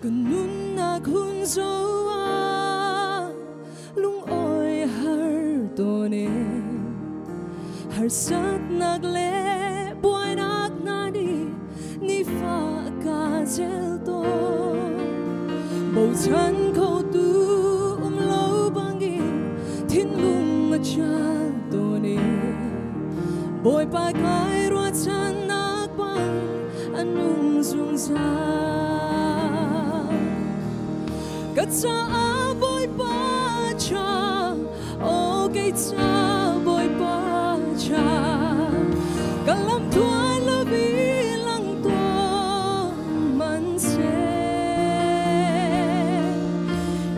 Ganun naghunzoa lungoy hardone harsat nagle buhay nagnani ni fa kazelto bầu chân khâu tu lâu bangi thiên lung mà cha tone bồi ba cái ruột chân nát băng anung dung sa cất cha bồi ba cha ô cây cha bồi ba cha cả lâm thua lơ vi lăng to man se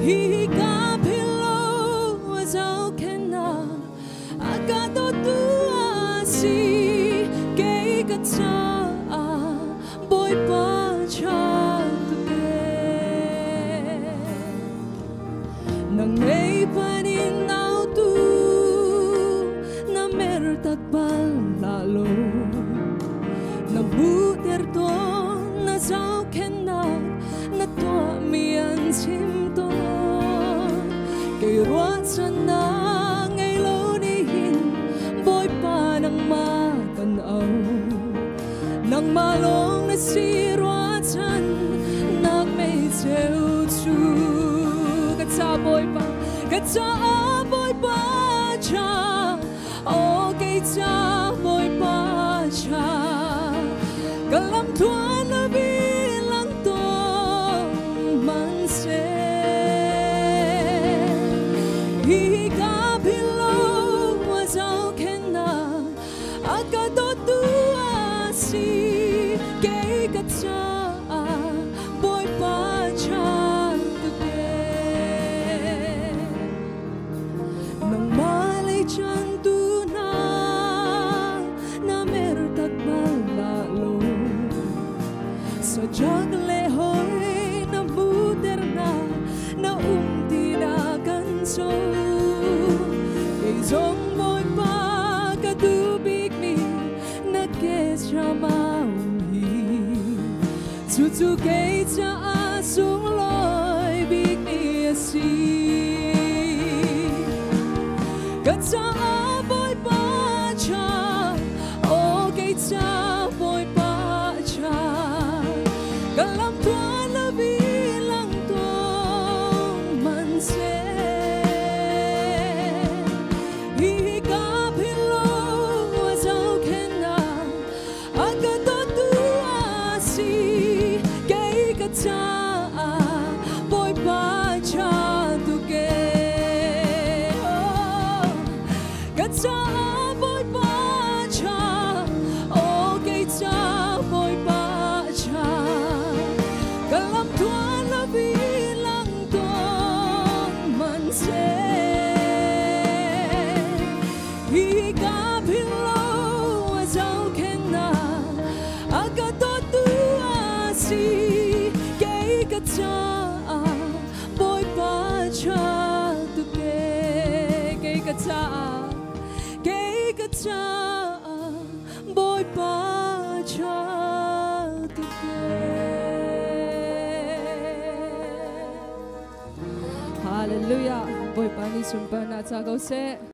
hi ka philo zau kena aga to tu asi ke ka cha bồi ba cha nang may panin nào tu na mer takbal lalo na buter to na zau kenak na to mian sim to kay ruat sana ngay lo ni hin boy pa nang matanaw nang malong na si ruat san nak may zeu chu boy pa katsa boy pa cha okay cha boy pa cha kalam thuan na bilang to man se hi ka philo wazao kena akado tu asi ke katsa boy pa cha chan tu na mer takbal lalo sa jag lehoy na buter na umti na kanso kay zong boy pa kadubig ni na kesya maumhi tutu kay cha asung loy big ni asi katsa boy pa cha okay cha boy pa cha kalam tuan na bilang to man se hi ka philo wazao kena agato tu asi kay katsa boy pa cha tu ke katsa boy pa cha okay cha boy pa cha kalam thuan na bilang to man se hi ka philo wazao kena agato tu asi kay katsa boy pa cha tu ke kay katsa cha boy pa cha tu Hallelujah boy pa ni sumpa na cha go se